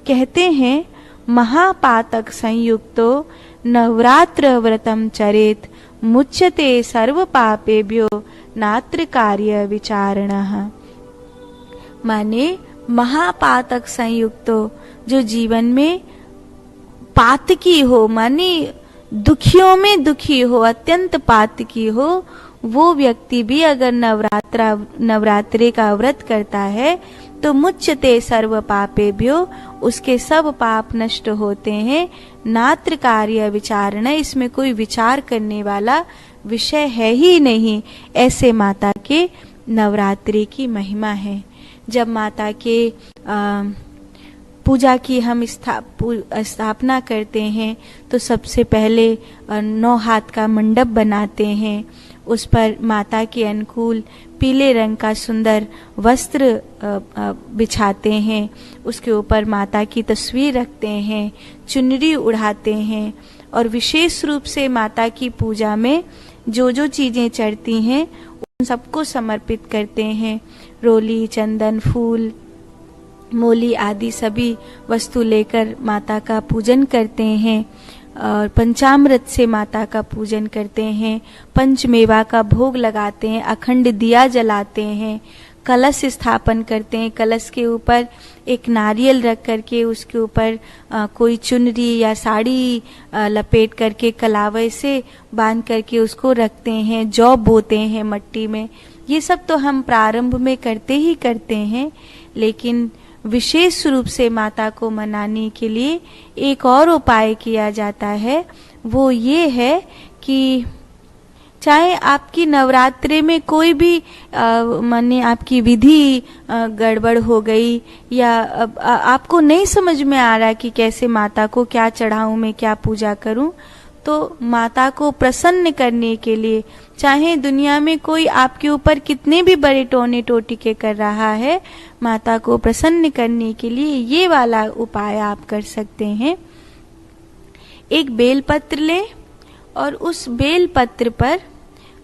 कहते हैं महापातक संयुक्तो नवरात्र व्रतम चरेत मुच्यते सर्व पापेभ्यो नात्र कार्य विचारणः। माने महापातक संयुक्तो, जो जीवन में पातकी हो, माने दुखियों में दुखी हो, अत्यंत पातकी हो, वो व्यक्ति भी अगर नवरात्रे का व्रत करता है तो मुच्यते सर्व पापेभ्यो, उसके सब पाप नष्ट होते हैं। नात्र कार्य विचारणा, इसमें कोई विचार करने वाला विषय है ही नहीं। ऐसे माता के नवरात्रि की महिमा है। जब माता के पूजा की हम स्थापना करते हैं तो सबसे पहले 9 हाथ का मंडप बनाते हैं। उस पर माता के अनुकूल पीले रंग का सुंदर वस्त्र बिछाते हैं। उसके ऊपर माता की तस्वीर रखते हैं, चुनरी उड़ाते हैं और विशेष रूप से माता की पूजा में जो जो चीजें चढ़ती हैं उन सबको समर्पित करते हैं। रोली, चंदन, फूल, मोली आदि सभी वस्तु लेकर माता का पूजन करते हैं और पंचामृत से माता का पूजन करते हैं। पंचमेवा का भोग लगाते हैं, अखंड दिया जलाते हैं, कलश स्थापन करते हैं। कलश के ऊपर एक नारियल रख करके उसके ऊपर कोई चुनरी या साड़ी लपेट करके कलावे से बांध करके उसको रखते हैं। जौ बोते हैं मट्टी में। ये सब तो हम प्रारंभ में करते ही करते हैं, लेकिन विशेष रूप से माता को मनाने के लिए एक और उपाय किया जाता है। वो ये है कि चाहे आपकी नवरात्रि में कोई भी माने आपकी विधि गड़बड़ हो गई या आपको नहीं समझ में आ रहा कि कैसे माता को क्या चढ़ाऊं, मैं क्या पूजा करूं, तो माता को प्रसन्न करने के लिए, चाहे दुनिया में कोई आपके ऊपर कितने भी बड़े टोने टोटिके कर रहा है, माता को प्रसन्न करने के लिए ये वाला उपाय आप कर सकते हैं। एक बेलपत्र लें और उस बेलपत्र पर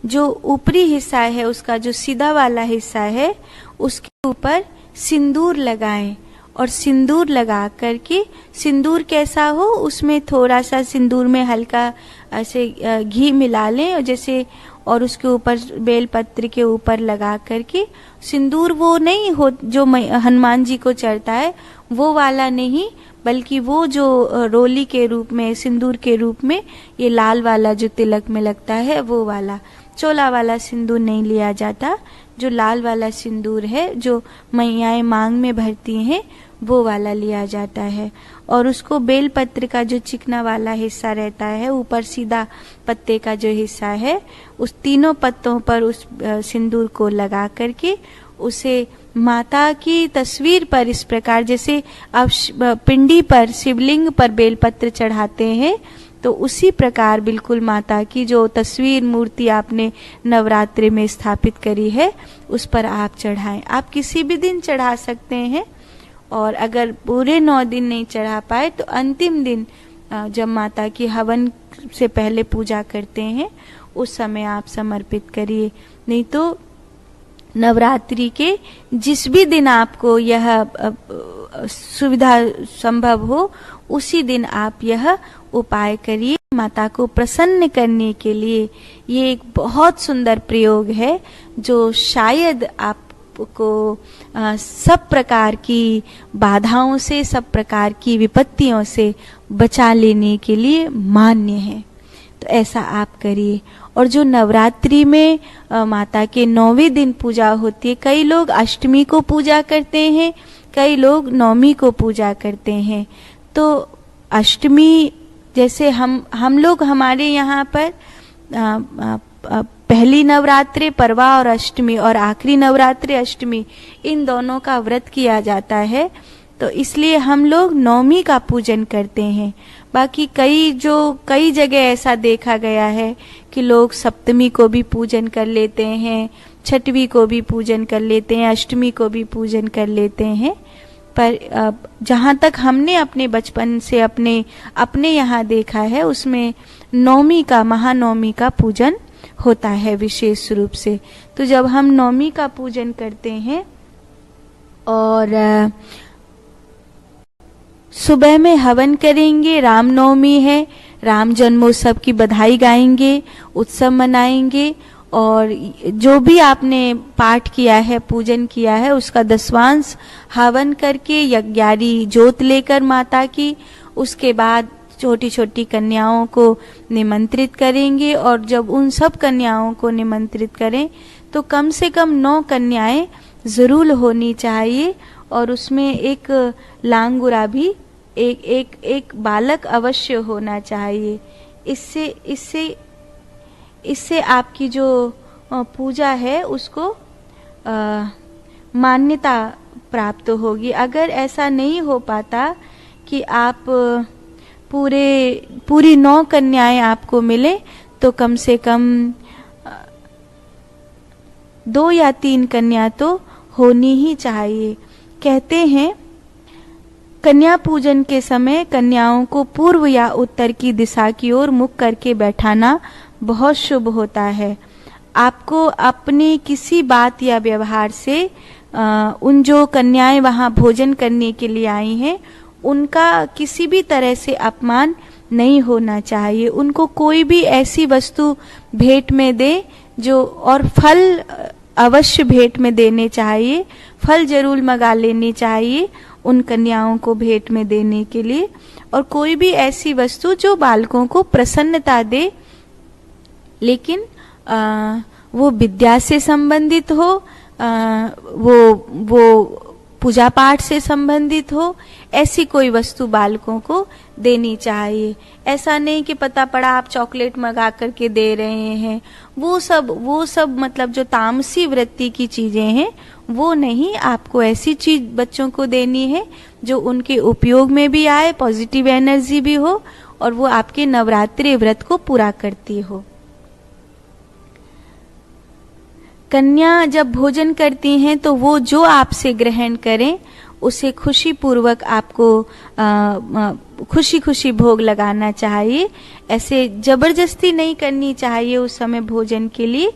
जो ऊपरी हिस्सा है, उसका जो सीधा वाला हिस्सा है, उसके ऊपर सिंदूर लगाएं और सिंदूर लगा करके, सिंदूर कैसा हो उसमें थोड़ा सा सिंदूर में हल्का ऐसे घी मिला लें और जैसे, और उसके ऊपर बेलपत्र के ऊपर लगा करके, सिंदूर वो नहीं हो जो हनुमान जी को चढ़ता है वो वाला नहीं, बल्कि वो जो रोली के रूप में, सिंदूर के रूप में, ये लाल वाला जो तिलक में लगता है वो वाला, चोला वाला सिंदूर नहीं लिया जाता। जो लाल वाला सिंदूर है जो मैयाएं मांग में भरती हैं वो वाला लिया जाता है। और उसको बेलपत्र का जो चिकना वाला हिस्सा रहता है, ऊपर सीधा पत्ते का जो हिस्सा है, उस तीनों पत्तों पर उस सिंदूर को लगा करके उसे माता की तस्वीर पर इस प्रकार, जैसे आप पिंडी पर, शिवलिंग पर बेलपत्र चढ़ाते हैं, तो उसी प्रकार बिल्कुल माता की जो तस्वीर मूर्ति आपने नवरात्रि में स्थापित करी है उस पर आप चढ़ाएं। आप किसी भी दिन चढ़ा सकते हैं, और अगर पूरे 9 दिन नहीं चढ़ा पाए तो अंतिम दिन जब माता की हवन से पहले पूजा करते हैं उस समय आप समर्पित करिए। नहीं तो नवरात्रि के जिस भी दिन आपको यह सुविधा संभव हो उसी दिन आप यह उपाय करिए माता को प्रसन्न करने के लिए। ये एक बहुत सुंदर प्रयोग है जो शायद आपको सब प्रकार की बाधाओं से, सब प्रकार की विपत्तियों से बचा लेने के लिए मान्य है। तो ऐसा आप करिए। और जो नवरात्रि में माता के 9वें दिन पूजा होती है, कई लोग अष्टमी को पूजा करते हैं, कई लोग नवमी को पूजा करते हैं। तो अष्टमी जैसे हम लोग हमारे यहाँ पर पहली नवरात्रि परवा और अष्टमी और आखिरी नवरात्रि अष्टमी, इन दोनों का व्रत किया जाता है, तो इसलिए हम लोग नवमी का पूजन करते हैं। बाकी कई जगह ऐसा देखा गया है कि लोग सप्तमी को भी पूजन कर लेते हैं, छठवीं को भी पूजन कर लेते हैं, अष्टमी को भी पूजन कर लेते हैं। पर जहाँ तक हमने अपने बचपन से अपने यहाँ देखा है उसमें नवमी का, महानवमी का पूजन होता है विशेष रूप से। तो जब हम नवमी का पूजन करते हैं और सुबह में हवन करेंगे, रामनवमी है, राम जन्मोत्सव की बधाई गाएंगे, उत्सव मनाएंगे और जो भी आपने पाठ किया है, पूजन किया है, उसका दशवांश हवन करके यज्ञारी जोत लेकर माता की, उसके बाद छोटी छोटी कन्याओं को निमंत्रित करेंगे। और जब उन सब कन्याओं को निमंत्रित करें तो कम से कम 9 कन्याएं जरूर होनी चाहिए और उसमें एक लांगुरा भी, एक बालक अवश्य होना चाहिए। इससे आपकी जो पूजा है उसको मान्यता प्राप्त होगी। अगर ऐसा नहीं हो पाता कि आप पूरी 9 कन्याएं आपको मिले तो कम से कम 2 या 3 कन्या तो होनी ही चाहिए। कहते हैं कन्या पूजन के समय कन्याओं को पूर्व या उत्तर की दिशा की ओर मुख करके बैठाना बहुत शुभ होता है। आपको अपने किसी बात या व्यवहार से उन जो कन्याएं वहां भोजन करने के लिए आई हैं उनका किसी भी तरह से अपमान नहीं होना चाहिए। उनको कोई भी ऐसी वस्तु भेंट में दे जो, और फल अवश्य भेंट में देने चाहिए, फल जरूर मंगा लेनी चाहिए उन कन्याओं को भेंट में देने के लिए। और कोई भी ऐसी वस्तु जो बालकों को प्रसन्नता दे, लेकिन वो विद्या से संबंधित हो, वो पूजा पाठ से संबंधित हो, ऐसी कोई वस्तु बालकों को देनी चाहिए। ऐसा नहीं कि पता पड़ा आप चॉकलेट मंगा करके दे रहे हैं, वो सब मतलब जो तामसी वृत्ति की चीजें हैं वो नहीं। आपको ऐसी चीज बच्चों को देनी है जो उनके उपयोग में भी आए, पॉजिटिव एनर्जी भी हो और वो आपके नवरात्रि व्रत को पूरा करती हो। कन्या जब भोजन करती हैं तो वो जो आपसे ग्रहण करें उसे खुशी पूर्वक आपको खुशी खुशी भोग लगाना चाहिए। ऐसे जबरदस्ती नहीं करनी चाहिए उस समय भोजन के लिए,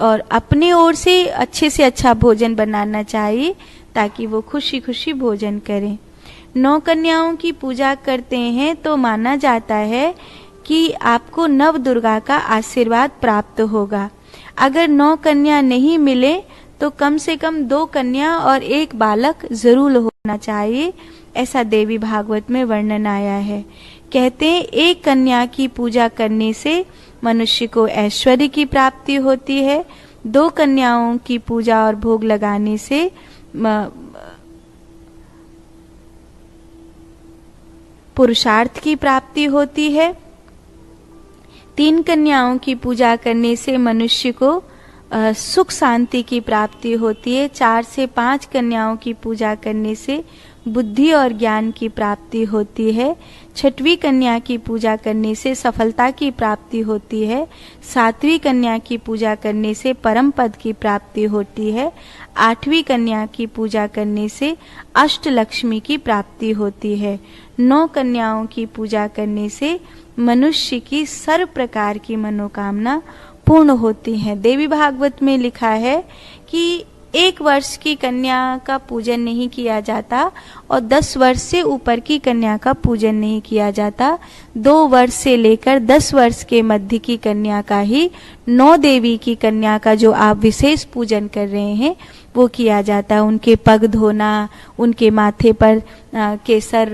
और अपने ओर से अच्छा भोजन बनाना चाहिए ताकि वो खुशी खुशी भोजन करें। 9 कन्याओं की पूजा करते हैं तो माना जाता है कि आपको नव दुर्गा का आशीर्वाद प्राप्त होगा। अगर 9 कन्या नहीं मिले तो कम से कम 2 कन्या और 1 बालक जरूर होना चाहिए, ऐसा देवी भागवत में वर्णन आया है। कहते हैं 1 कन्या की पूजा करने से मनुष्य को ऐश्वर्य की प्राप्ति होती है, 2 कन्याओं की पूजा और भोग लगाने से पुरुषार्थ की प्राप्ति होती है, 3 कन्याओं की पूजा करने से मनुष्य को सुख शांति की प्राप्ति होती है, 4 से 5 कन्याओं की पूजा करने से बुद्धि और ज्ञान की प्राप्ति होती है, 6वीं कन्या की पूजा करने से सफलता की प्राप्ति होती है, 7वीं कन्या की पूजा करने से परम पद की प्राप्ति होती है, 8वीं कन्या की पूजा करने से अष्टलक्ष्मी की प्राप्ति होती है। 9 कन्याओं की पूजा करने से मनुष्य की सर्व प्रकार की मनोकामना पूर्ण होती है। देवी भागवत में लिखा है कि 1 वर्ष की कन्या का पूजन नहीं किया जाता और 10 वर्ष से ऊपर की कन्या का पूजन नहीं किया जाता। 2 वर्ष से लेकर 10 वर्ष के मध्य की कन्या का ही 9 देवी की कन्या का जो आप विशेष पूजन कर रहे हैं वो किया जाता है। उनके पग धोना, उनके माथे पर केसर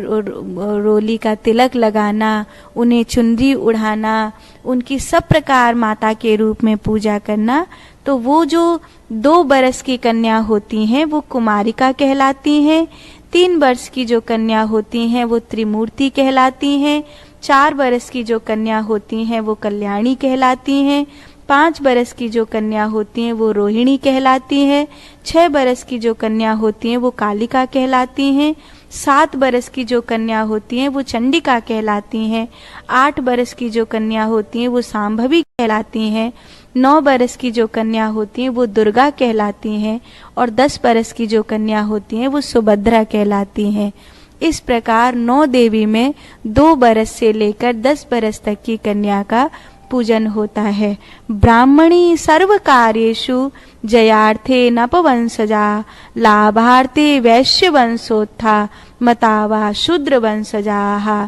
रोली का तिलक लगाना, उन्हें चुनरी उड़ाना, उनकी सब प्रकार माता के रूप में पूजा करना। तो वो जो 2 बरस की कन्या होती हैं वो कुमारिका कहलाती हैं, 3 वर्ष की जो कन्या होती हैं वो त्रिमूर्ति कहलाती हैं, 4 बरस की जो कन्या होती हैं वो कल्याणी कहलाती हैं, 5 बरस की जो कन्या होती हैं वो रोहिणी कहलाती हैं, 6 बरस की जो कन्या होती हैं वो कालिका कहलाती हैं, 7 बरस की जो कन्या होती हैं वो चंडिका कहलाती हैं, 8 बरस की जो कन्या होती हैं वो सांभवी कहलाती हैं, 9 बरस की जो कन्या होती हैं वो दुर्गा कहलाती हैं और 10 बरस की जो कन्या होती हैं वो सुभद्रा कहलाती हैं। इस प्रकार 9 देवी में 2 बरस से लेकर 10 बरस तक की कन्या का पूजन होता है। ब्राह्मणी सर्व कार्येषु जयार्थे नपवंशजा, लाभार्थे वैश्य वंशोत्था, मतावा शूद्र वंशजाः।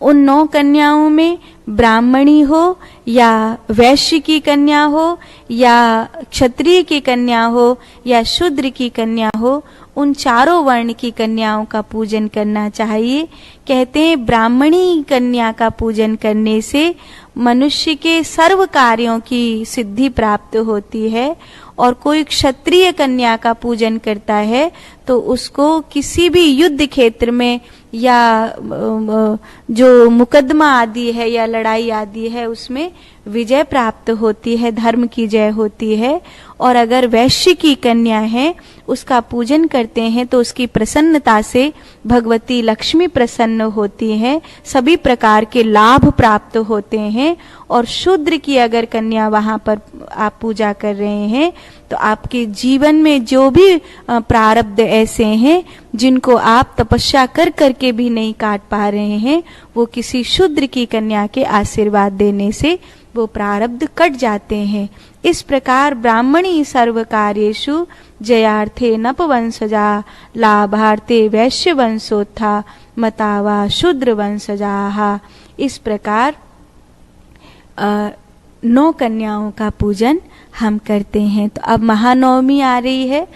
उन 9 कन्याओं में ब्राह्मणी हो या वैश्य की कन्या हो या क्षत्रिय की कन्या हो या शूद्र की कन्या हो, उन चारों वर्ण की कन्याओं का पूजन करना चाहिए। कहते हैं ब्राह्मणी कन्या का पूजन करने से मनुष्य के सर्व कार्यों की सिद्धि प्राप्त होती है, और कोई क्षत्रिय कन्या का पूजन करता है तो उसको किसी भी युद्ध क्षेत्र में या जो मुकदमा आदि है या लड़ाई आदि है उसमें विजय प्राप्त होती है, धर्म की जय होती है। और अगर वैश्य की कन्या है उसका पूजन करते हैं तो उसकी प्रसन्नता से भगवती लक्ष्मी प्रसन्न होती है, सभी प्रकार के लाभ प्राप्त होते हैं। और शूद्र की अगर कन्या वहां पर आप पूजा कर रहे हैं तो आपके जीवन में जो भी प्रारब्ध ऐसे हैं जिनको आप तपस्या कर करके भी नहीं काट पा रहे हैं, वो किसी शूद्र की कन्या के आशीर्वाद देने से वो प्रारब्ध कट जाते हैं। इस प्रकार ब्राह्मणी सर्व कार्येषु जयार्थे नपवंशजा, लाभार्थे वैश्य वंशोत्था, मतावा शूद्र वंशजाः। इस प्रकार 9 कन्याओं का पूजन हम करते हैं। तो अब महानवमी आ रही है,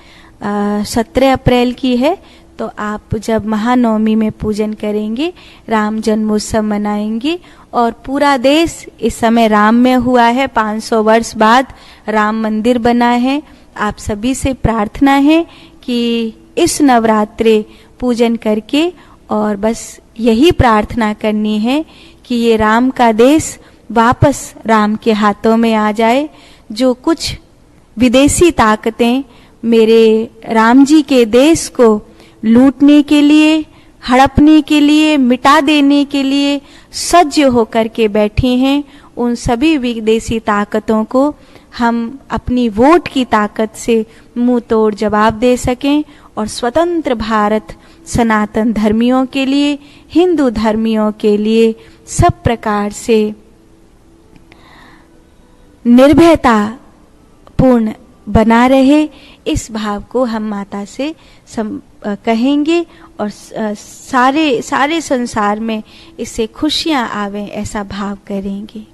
17 अप्रैल की है, तो आप जब महानवमी में पूजन करेंगे, राम जन्मोत्सव मनाएंगे, और पूरा देश इस समय राम में हुआ है। 500 वर्ष बाद राम मंदिर बना है। आप सभी से प्रार्थना है कि इस नवरात्रे पूजन करके, और बस यही प्रार्थना करनी है कि ये राम का देश वापस राम के हाथों में आ जाए। जो कुछ विदेशी ताकतें मेरे राम जी के देश को लूटने के लिए, हड़पने के लिए, मिटा देने के लिए सज्ज होकर के बैठी हैं, उन सभी विदेशी ताकतों को हम अपनी वोट की ताकत से मुंह तोड़ जवाब दे सकें, और स्वतंत्र भारत सनातन धर्मियों के लिए, हिंदू धर्मियों के लिए सब प्रकार से निर्भयता पूर्ण बना रहे, इस भाव को हम माता से कहेंगे, और सारे संसार में इससे खुशियां आवे ऐसा भाव करेंगे।